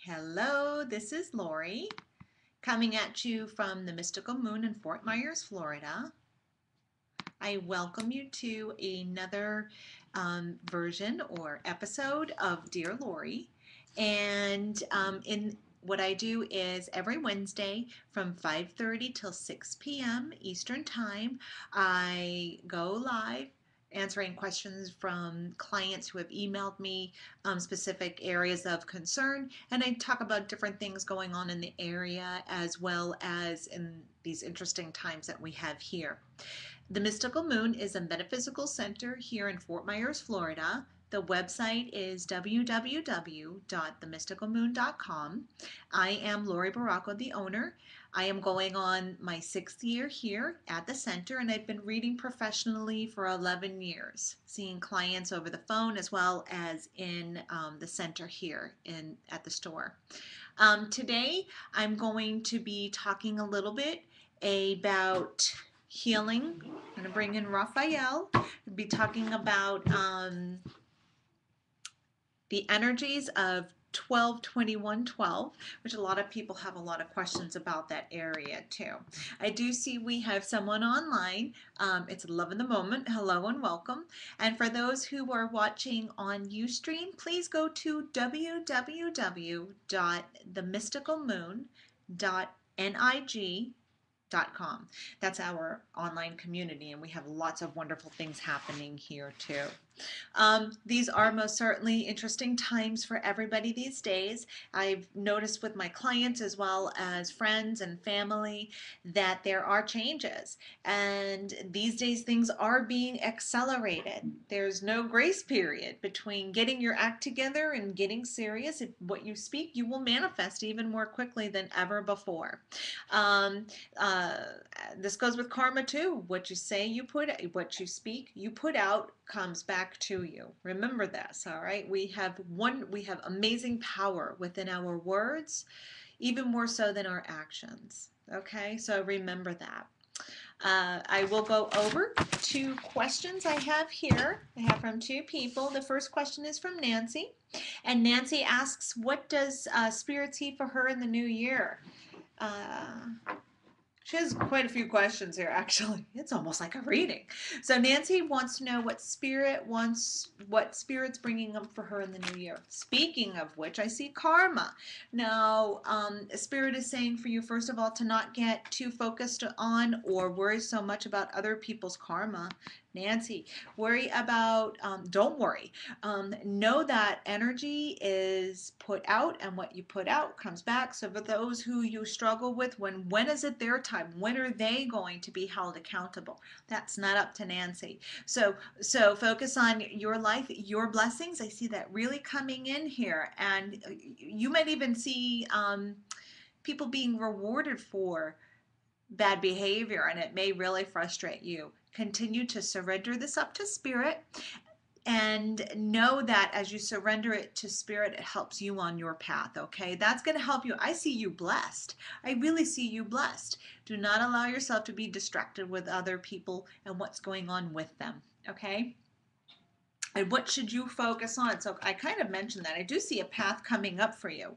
Hello, this is Lori coming at you from the Mystical Moon in Fort Myers, Florida. I welcome you to another version or episode of Dear Lori. And in what I do is every Wednesday from 5:30 till 6 p.m. Eastern Time, I go live answering questions from clients who have emailed me specific areas of concern, and I talk about different things going on in the area as well as in these interesting times that we have here. The Mystical Moon is a metaphysical center here in Fort Myers, Florida. The website is www.themysticalmoon.com. I am Lori Baracco, the owner. I am going on my 6th year here at the center, and I've been reading professionally for 11 years, seeing clients over the phone as well as in the center here at the store. Today, I'm going to be talking a little bit about healing. I'm going to bring in Raphael. I'll be talking about the energies of 12-21-12, which a lot of people have a lot of questions about that area too. I do see we have someone online. It's Love in the Moment. Hello and welcome. And for those who are watching on Ustream, please go to www.themysticalmoon.nig.com. That's our online community, and we have lots of wonderful things happening here too. These are most certainly interesting times for everybody these days. I've noticed with my clients as well as friends and family that there are changes, and these days things are being accelerated. There's no grace period between getting your act together and getting serious. If what you speak, you will manifest even more quickly than ever before. Um, uh, this goes with karma too. What you say, what you speak, you put out comes back to you. Remember this, all right? We have amazing power within our words, even more so than our actions. Okay, so remember that. I will go over 2 questions I have here. I have from 2 people. The first question is from Nancy, and Nancy asks, "What does Spirit see for her in the new year?" She has quite a few questions here, actually. It's almost like a reading. So Nancy wants to know what Spirit's bringing up for her in the new year. Speaking of which, I see karma. Now, Spirit is saying for you, first of all, to not get too focused on or worry so much about other people's karma. Nancy, don't worry. Know that energy is put out, and what you put out comes back. So for those who you struggle with, when is it their time? When are they going to be held accountable? That's not up to Nancy. So focus on your life, your blessings. I see that really coming in here, and you might even see people being rewarded for bad behavior, and it may really frustrate you. Continue to surrender this up to Spirit, and know that as you surrender it to Spirit, it helps you on your path. Okay, that's going to help you. I see you blessed. I really see you blessed. Do not allow yourself to be distracted with other people and what's going on with them. Okay, and what should you focus on? So I kind of mentioned that I do see a path coming up for you.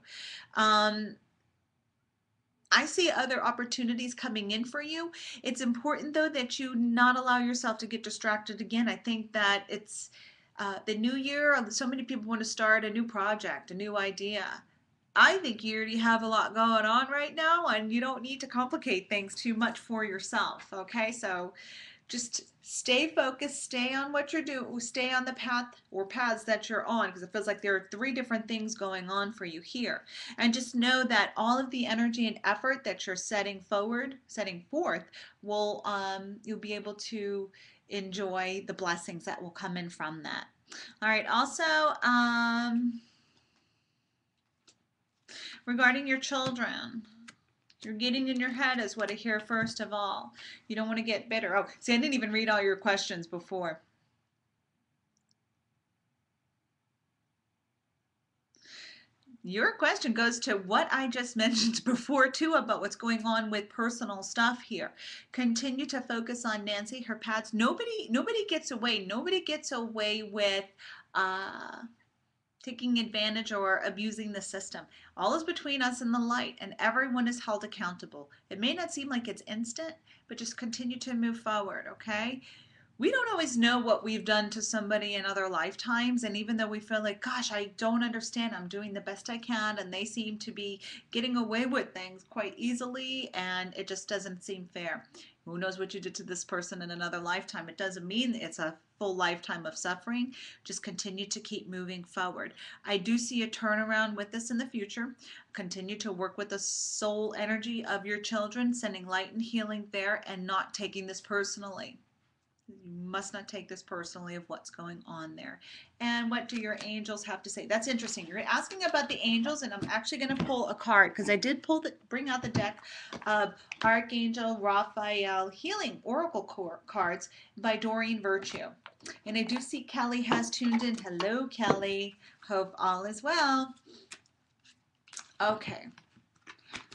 I see other opportunities coming in for you. It's important, though, that you not allow yourself to get distracted again. I think that it's the new year. So many people want to start a new project, a new idea. I think you already have a lot going on right now, and you don't need to complicate things too much for yourself. Okay, so just stay focused, stay on what you're doing, stay on the path or paths that you're on, because it feels like there are 3 different things going on for you here. And just know that all of the energy and effort that you're setting forth will you'll be able to enjoy the blessings that will come in from that. All right, also regarding your children, you're getting in your head is what I hear first of all. You don't want to get bitter. Oh, see, I didn't even read all your questions before. Your question goes to what I just mentioned before too about what's going on with personal stuff here. Continue to focus on Nancy, her paths. Nobody gets away. Nobody gets away with taking advantage or abusing the system. All is between us and the light, and everyone is held accountable. It may not seem like it's instant, but just continue to move forward, okay? We don't always know what we've done to somebody in other lifetimes, and even though we feel like, gosh, I don't understand, I'm doing the best I can, and they seem to be getting away with things quite easily, and it just doesn't seem fair. Who knows what you did to this person in another lifetime? It doesn't mean it's a full lifetime of suffering. Just continue to keep moving forward. I do see a turnaround with this in the future. Continue to work with the soul energy of your children, sending light and healing there, and not taking this personally. You must not take this personally of what's going on there. And what do your angels have to say? That's interesting. You're asking about the angels, and I'm actually going to pull a card because I did bring out the deck of Archangel Raphael Healing Oracle cards by Doreen Virtue. And I do see Kelly has tuned in. Hello, Kelly. Hope all is well. Okay.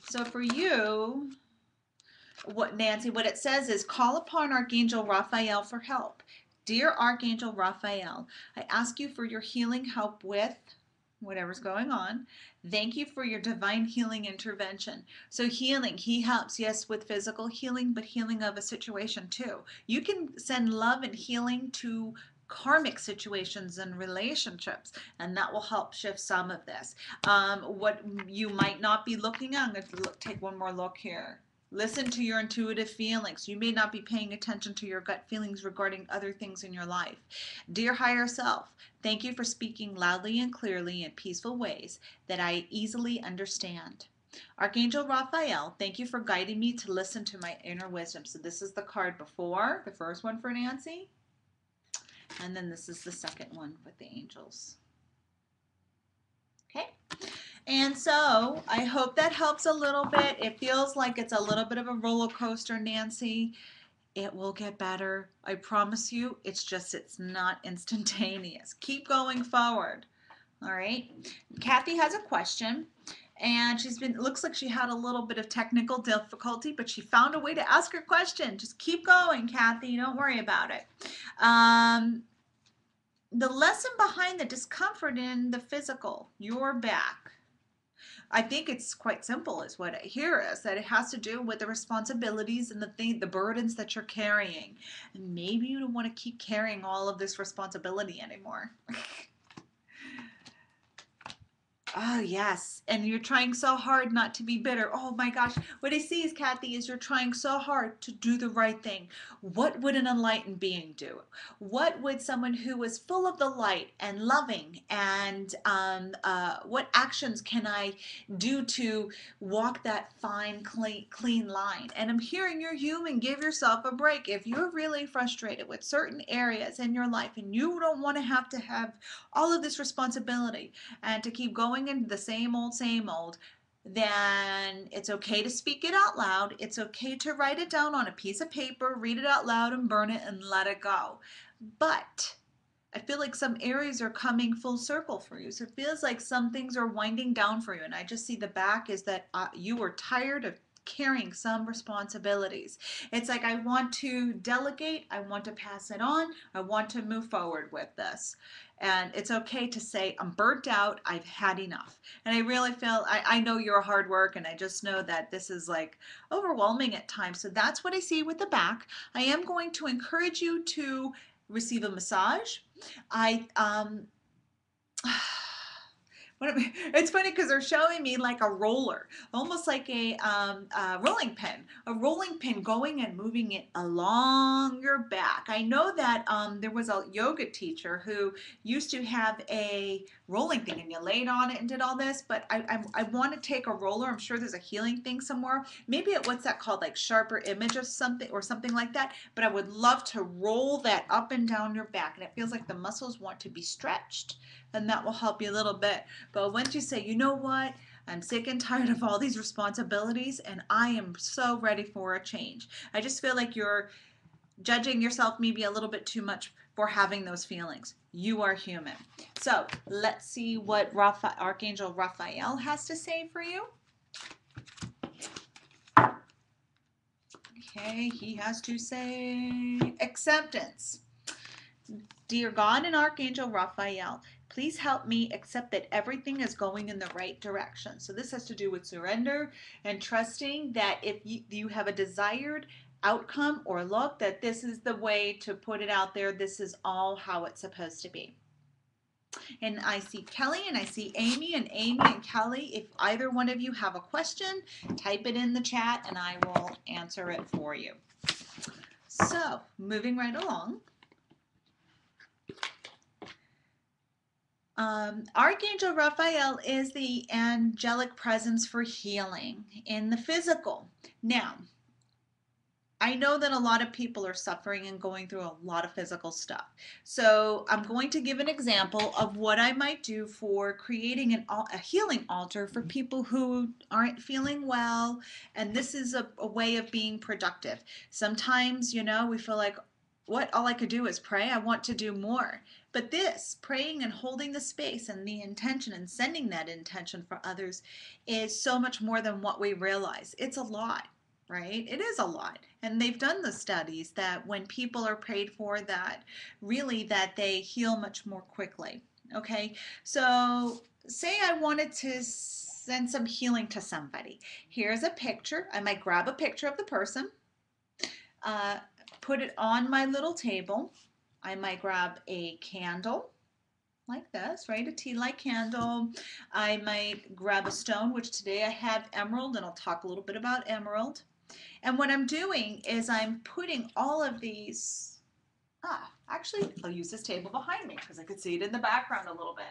So for you, Nancy, what it says is call upon Archangel Raphael for help. Dear Archangel Raphael, I ask you for your healing help with whatever's going on. Thank you for your divine healing intervention. So healing, he helps, yes, with physical healing, but healing of a situation too. You can send love and healing to karmic situations and relationships, and that will help shift some of this. What you might not be looking at, I'm going to take one more look here. Listen to your intuitive feelings. You may not be paying attention to your gut feelings regarding other things in your life. Dear higher self, thank you for speaking loudly and clearly in peaceful ways that I easily understand. Archangel Raphael, thank you for guiding me to listen to my inner wisdom. So this is the card before, the first one for Nancy, and then this is the second one with the angels. Okay. And so I hope that helps a little bit. It feels like it's a little bit of a roller coaster, Nancy. It will get better. I promise you. It's not instantaneous. Keep going forward. All right. Kathy has a question, and it looks like she had a little bit of technical difficulty, but she found a way to ask her question. Just keep going, Kathy. Don't worry about it. The lesson behind the discomfort in the physical, your back. I think it's quite simple is what I hear is that it has to do with the responsibilities and the burdens that you're carrying. And maybe you don't want to keep carrying all of this responsibility anymore. Oh, yes. And you're trying so hard not to be bitter. Oh my gosh. What I see is, Kathy, is you're trying so hard to do the right thing. What would an enlightened being do? What would someone who is full of the light and loving and what actions can I do to walk that fine, clean line? And I'm hearing you're human. Give yourself a break. If you're really frustrated with certain areas in your life and you don't want to have all of this responsibility and to keep going into the same old, then it's okay to speak it out loud. It's okay to write it down on a piece of paper, read it out loud and burn it and let it go. But I feel like some areas are coming full circle for you. So it feels like some things are winding down for you. And I just see the back is that you are tired of carrying some responsibilities. It's like I want to delegate, I want to pass it on, I want to move forward with this. And it's okay to say, I'm burnt out, I've had enough. And I really feel, I know you're hard work, and I just know that this is like overwhelming at times. So that's what I see with the back. I am going to encourage you to receive a massage. It's funny because they're showing me like a roller, almost like a rolling pin going and moving it along your back. I know that there was a yoga teacher who used to have a rolling thing and you laid on it and did all this, but I want to take a roller. I'm sure there's a healing thing somewhere. Maybe what's that called, like Sharper Image or something like that, but I would love to roll that up and down your back, and it feels like the muscles want to be stretched, and that will help you a little bit. But once you say, you know what, I'm sick and tired of all these responsibilities and I am so ready for a change. I just feel like you're judging yourself maybe a little bit too much for having those feelings. You are human. So let's see what Archangel Raphael has to say for you. Okay, he has to say acceptance. Dear God and Archangel Raphael, Please help me accept that everything is going in the right direction. So this has to do with surrender and trusting that if you have a desired outcome or look, that this is the way to put it out there. This is all how it's supposed to be. And I see Kelly and I see Amy, and Amy and Kelly, if either one of you have a question, type it in the chat and I will answer it for you. So moving right along. Archangel Raphael is the angelic presence for healing in the physical. Now, I know that a lot of people are suffering and going through a lot of physical stuff. So I'm going to give an example of what I might do for creating a healing altar for people who aren't feeling well. And this is a way of being productive. Sometimes, you know, we feel like, what, all I could do is pray. I want to do more. But this, praying and holding the space and the intention and sending that intention for others is so much more than what we realize. It's a lot. Right? It is a lot. And they've done the studies that when people are prayed for, that really that they heal much more quickly. Okay, so say I wanted to send some healing to somebody. Here's a picture. I might grab a picture of the person, put it on my little table. I might grab a candle like this, right? A tea light candle. I might grab a stone, which today I have emerald, and I'll talk a little bit about emerald. And what I'm doing is I'm putting all of these, actually I'll use this table behind me because I could see it in the background a little bit.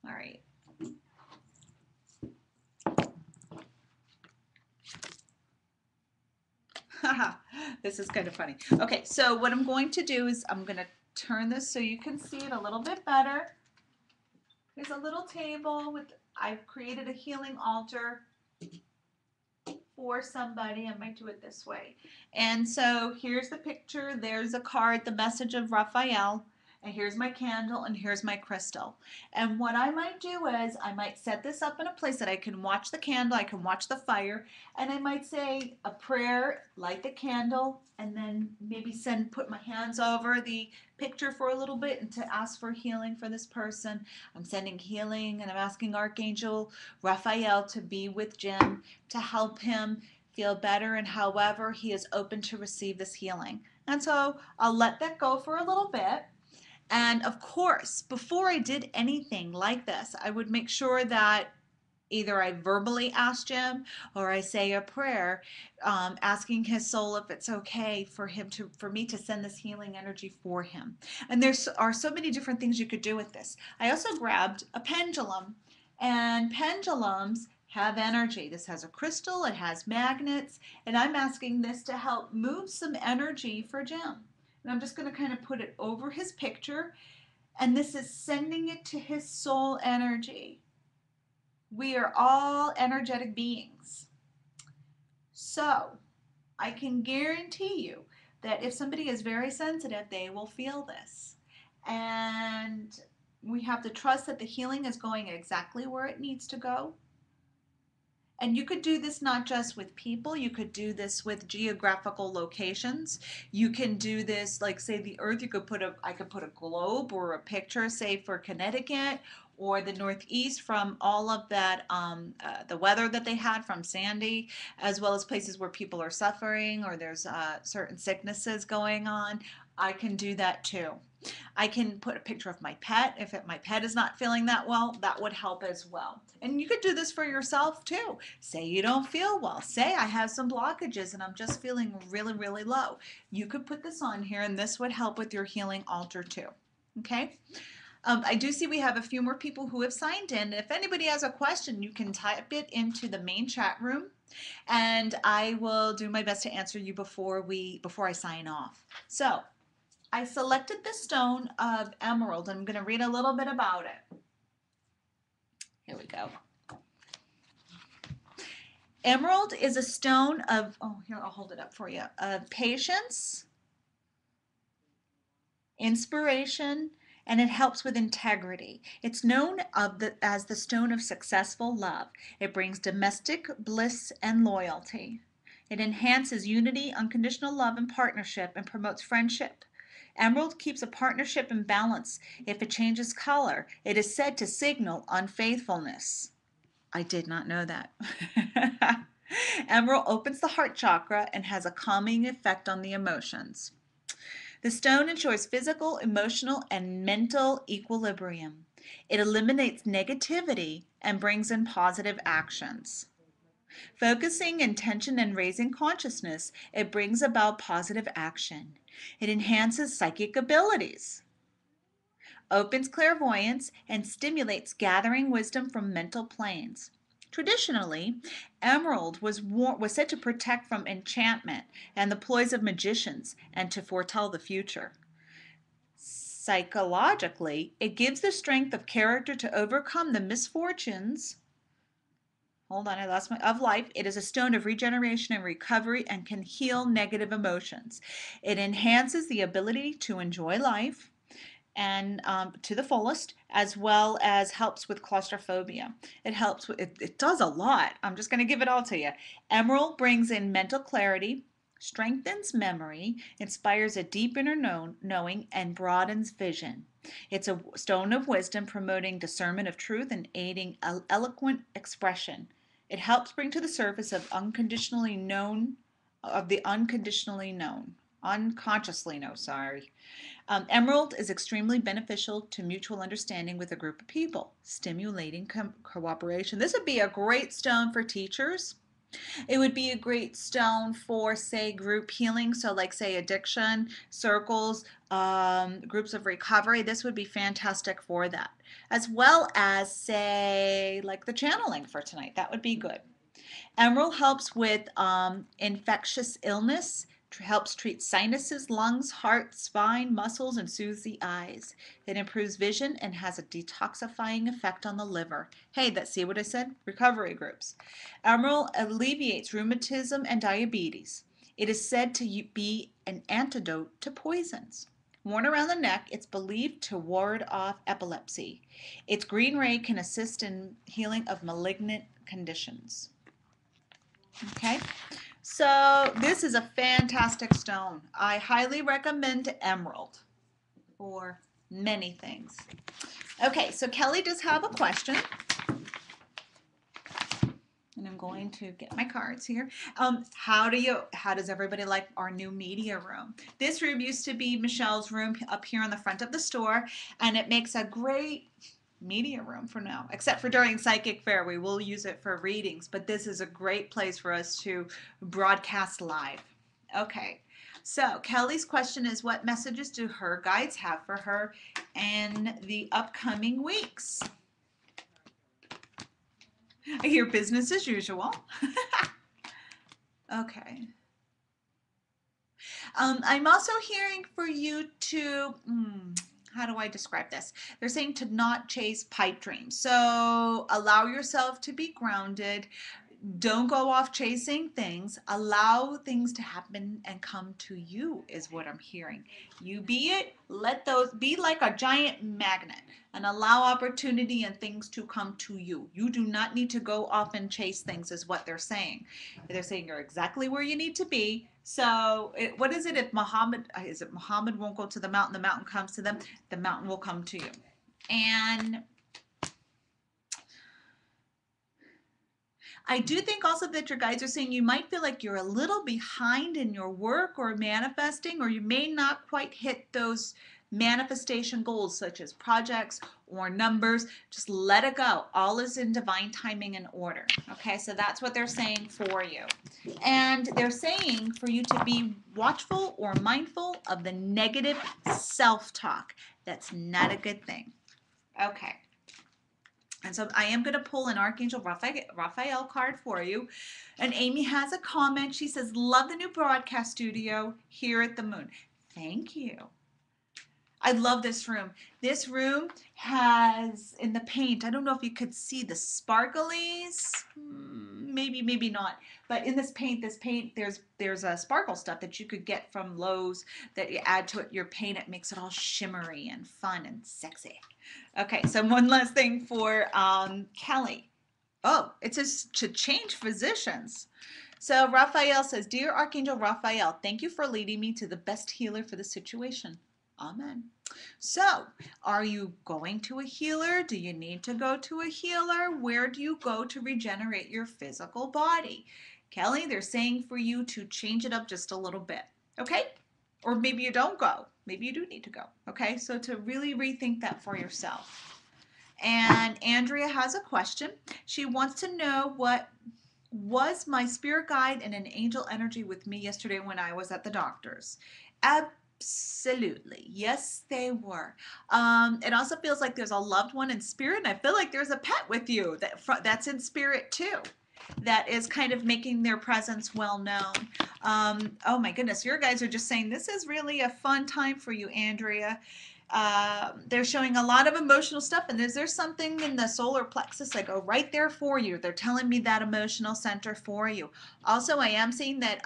All right. This is kind of funny. Okay, so what I'm going to do is I'm going to turn this so you can see it a little bit better. There's a little table with, I've created a healing altar for somebody. I might do it this way. And so here's the picture. There's a card, the message of Raphael. And here's my candle and here's my crystal. And what I might do is I might set this up in a place that I can watch the candle, I can watch the fire, and I might say a prayer, light the candle, and then maybe put my hands over the picture for a little bit and to ask for healing for this person. I'm sending healing and I'm asking Archangel Raphael to be with Jim, to help him feel better, and however he is open to receive this healing. And so I'll let that go for a little bit. And of course, before I did anything like this, I would make sure that either I verbally ask Jim or I say a prayer, asking his soul if it's okay for me to send this healing energy for him. And there are so many different things you could do with this. I also grabbed a pendulum, and pendulums have energy. This has a crystal, it has magnets, and I'm asking this to help move some energy for Jim. And I'm just going to kind of put it over his picture, and this is sending it to his soul energy. We are all energetic beings. So I can guarantee you that if somebody is very sensitive, they will feel this. And we have to trust that the healing is going exactly where it needs to go. And you could do this not just with people, you could do this with geographical locations. You can do this, like say the earth, I could put a globe or a picture, say for Connecticut or the Northeast, from all of that, the weather that they had from Sandy, as well as places where people are suffering or there's certain sicknesses going on. I can do that too. I can put a picture of my pet. If my pet is not feeling that well, that would help as well. And you could do this for yourself too. Say you don't feel well. Say I have some blockages and I'm just feeling really, really low. You could put this on here and this would help with your healing altar too. Okay? I do see we have a few more people who have signed in. If anybody has a question, you can type it into the main chat room and I will do my best to answer you before I sign off. So, I selected the stone of emerald, and I'm going to read a little bit about it. Here we go. Emerald is a stone of, here, I'll hold it up for you, of patience, inspiration, and it helps with integrity. It's known as the stone of successful love. It brings domestic bliss and loyalty. It enhances unity, unconditional love, and partnership, and promotes friendship. Emerald keeps a partnership in balance. If it changes color, it is said to signal unfaithfulness. I did not know that. Emerald opens the heart chakra and has a calming effect on the emotions. The stone ensures physical, emotional, and mental equilibrium. It eliminates negativity and brings in positive actions. Focusing intention and raising consciousness, it brings about positive action. It enhances psychic abilities, opens clairvoyance, and stimulates gathering wisdom from mental planes. Traditionally, emerald was said to protect from enchantment and the ploys of magicians and to foretell the future. Psychologically, it gives the strength of character to overcome the misfortunes of life. It is a stone of regeneration and recovery and can heal negative emotions. It enhances the ability to enjoy life and to the fullest, as well as helps with claustrophobia. It does a lot. I'm just going to give it all to you. Emerald brings in mental clarity, strengthens memory, inspires a deep inner knowing, and broadens vision. It's a stone of wisdom, promoting discernment of truth and aiding eloquent expression. It helps bring to the surface of the unconditionally known, unconsciously known, sorry. Emerald is extremely beneficial to mutual understanding with a group of people, stimulating cooperation. This would be a great stone for teachers. It would be a great stone for, say, group healing. So like, say, addiction, circles, groups of recovery. This would be fantastic for that. As well as, say, like the channeling for tonight. That would be good. Emerald helps with infectious illness, helps treat sinuses, lungs, heart, spine, muscles, and soothes the eyes. It improves vision and has a detoxifying effect on the liver. Hey, see what I said? Recovery groups. Emerald alleviates rheumatism and diabetes. It is said to be an antidote to poisons. Worn around the neck, it's believed to ward off epilepsy. Its green ray can assist in healing of malignant conditions. Okay, so this is a fantastic stone. I highly recommend emerald for many things. Okay, so Kelly does have a question. And I'm going to get my cards here. How does everybody like our new media room? This room used to be Michelle's room up here on the front of the store, and it makes a great media room for now, except for during Psychic Fair. We will use it for readings, but this is a great place for us to broadcast live. Okay, so Kelly's question is, what messages do her guides have for her in the upcoming weeks? I hear business as usual. Okay. I'm also hearing for you to, how do I describe this? They're saying to not chase pipe dreams. So allow yourself to be grounded. Don't go off chasing things. Allow things to happen and come to you is what I'm hearing. You be it. Let those be like a giant magnet and allow opportunity and things to come to you. You do not need to go off and chase things is what they're saying. They're saying you're exactly where you need to be. So what is it if Muhammad won't go to the mountain comes to them, the mountain will come to you. And I do think also that your guides are saying you might feel like you're a little behind in your work or manifesting, or you may not quite hit those manifestation goals such as projects or numbers. Just let it go. All is in divine timing and order. Okay, so that's what they're saying for you. And they're saying for you to be watchful or mindful of the negative self-talk. That's not a good thing. Okay. And so I am going to pull an Archangel Raphael card for you. And Amy has a comment. She says, love the new broadcast studio here at the Moon. Thank you. I love this room. This room has, in the paint, I don't know if you could see the sparklies. Maybe, maybe not. But in this paint, there's a sparkle stuff that you could get from Lowe's that you add to your paint. It makes it all shimmery and fun and sexy. Okay, so one last thing for Kelly. Oh, it says to change physicians. So Raphael says, Dear Archangel Raphael, thank you for leading me to the best healer for the situation. Amen. So, are you going to a healer? Do you need to go to a healer? Where do you go to regenerate your physical body? Kelly, they're saying for you to change it up just a little bit. Okay? Or maybe you don't go. Maybe you do need to go. Okay? So, to really rethink that for yourself. And Andrea has a question. She wants to know, what was my spirit guide and an angel energy with me yesterday when I was at the doctor's? Absolutely. Yes, they were. It also feels like there's a loved one in spirit, and I feel like there's a pet with you that's in spirit too, that is kind of making their presence well known. Oh my goodness, your guys are just saying this is really a fun time for you, Andrea. They're showing a lot of emotional stuff, and there's something in the solar plexus that go right there for you. They're telling me that emotional center for you. Also, I am seeing that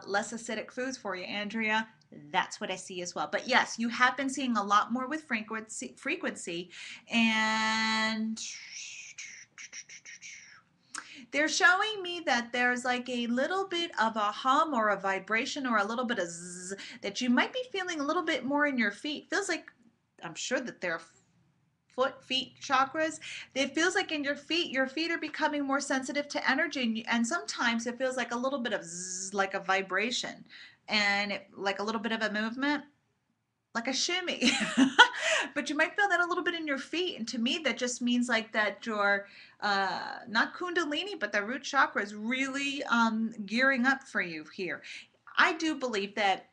less acidic foods for you, Andrea. That's what I see as well. But yes, you have been seeing a lot more with frequency, and they're showing me that there's like a little bit of a hum or a vibration or a little bit of zzz that you might be feeling a little bit more in your feet. Feels like, I'm sure that they're foot, feet chakras. It feels like in your feet are becoming more sensitive to energy, and sometimes it feels like a little bit of zzz, like a vibration, and like a little bit of a movement, like a shimmy. But you might feel that a little bit in your feet, and to me that just means like that your not kundalini but the root chakra is really gearing up for you here. I do believe that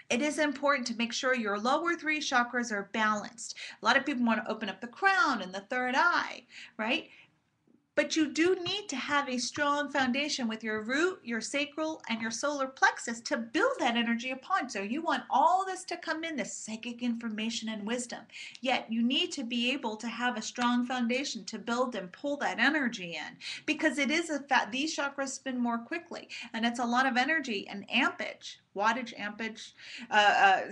it is important to make sure your lower three chakras are balanced. A lot of people want to open up the crown and the third eye, right? But you do need to have a strong foundation with your root, your sacral, and your solar plexus to build that energy upon. So you want all this to come in, this psychic information and wisdom. Yet you need to be able to have a strong foundation to build and pull that energy in, because it is a fact these chakras spin more quickly, and it's a lot of energy and ampage, wattage, ampage,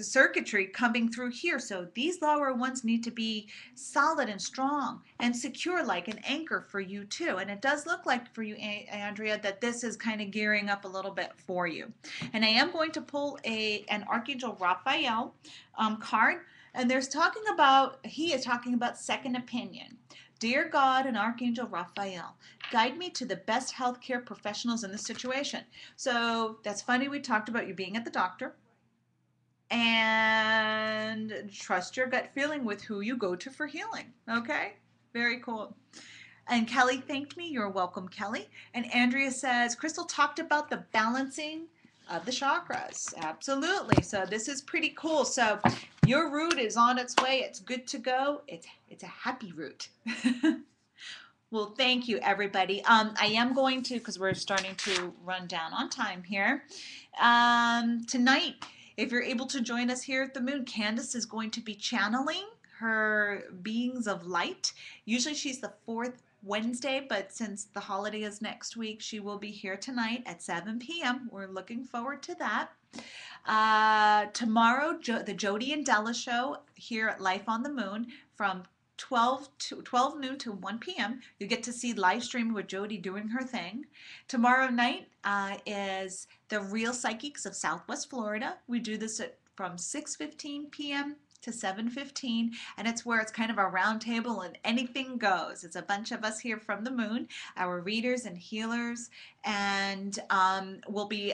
circuitry coming through here. So these lower ones need to be solid and strong and secure, like an anchor for you too. And it does look like for you, Andrea, that this is kind of gearing up a little bit for you. And I am going to pull an Archangel Raphael card, and he is talking about second opinion. Dear God and Archangel Raphael, guide me to the best healthcare professionals in this situation. So that's funny. We talked about you being at the doctor, and trust your gut feeling with who you go to for healing. Okay? Very cool. And Kelly thanked me. You're welcome, Kelly. And Andrea says, Crystal talked about the balancing of the chakras. Absolutely. So this is pretty cool. So your root is on its way. It's good to go. It's a happy root. Well, thank you, everybody. I am going to, because we're starting to run down on time here. Tonight, if you're able to join us here at the Moon, Candace is going to be channeling her beings of light. Usually she's the fourth Wednesday, but since the holiday is next week, she will be here tonight at 7 p.m. We're looking forward to that. Tomorrow, the Jody and Della show here at Life on the Moon from 12 noon to 1 p.m. You get to see live stream with Jody doing her thing. Tomorrow night is the Real Psychics of Southwest Florida. We do this from 6:15 p.m. to 7:15, and it's where it's kind of a round table and anything goes. It's a bunch of us here from the Moon, our readers and healers, and we'll be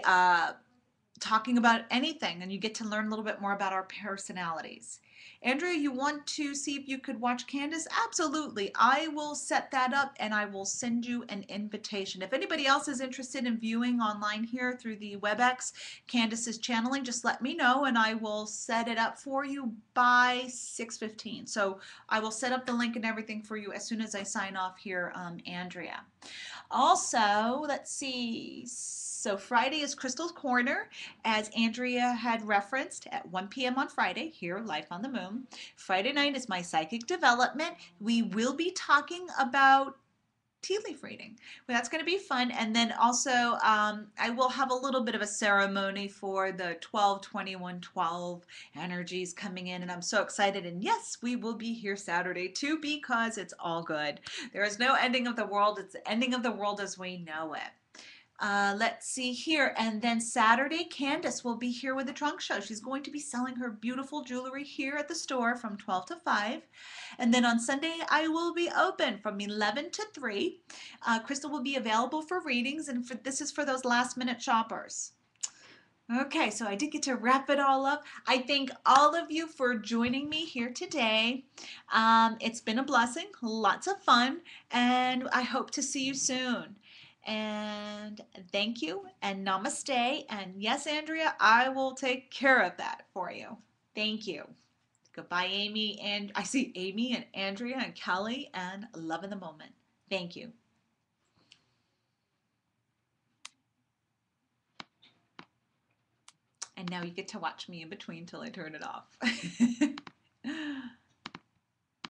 talking about anything, and you get to learn a little bit more about our personalities. Andrea, you want to see if you could watch Candace? Absolutely. I will set that up and I will send you an invitation. If anybody else is interested in viewing online here through the WebEx, Candace's channeling, just let me know and I will set it up for you by 6:15. So I will set up the link and everything for you as soon as I sign off here, Andrea. Also, let's see. So Friday is Crystal's Corner, as Andrea had referenced, at 1 p.m. on Friday, here, Life on the Moon. Friday night is my psychic development. We will be talking about tea leaf reading. Well, that's going to be fun. And then also, I will have a little bit of a ceremony for the 12-21-12 energies coming in. And I'm so excited. And yes, we will be here Saturday too, because it's all good. There is no ending of the world. It's the ending of the world as we know it. Let's see here. And then Saturday, Candace will be here with the trunk show. She's going to be selling her beautiful jewelry here at the store from 12 to 5. And then on Sunday, I will be open from 11 to 3. Crystal will be available for readings, and this is for those last minute shoppers. Okay, so I did get to wrap it all up. I thank all of you for joining me here today. It's been a blessing, lots of fun, and I hope to see you soon. And thank you, and namaste. And yes, Andrea, I will take care of that for you. Thank you. Goodbye, Amy. And I see Amy and Andrea and Kelly and Love in the Moment. Thank you. And now you get to watch me in between till I turn it off.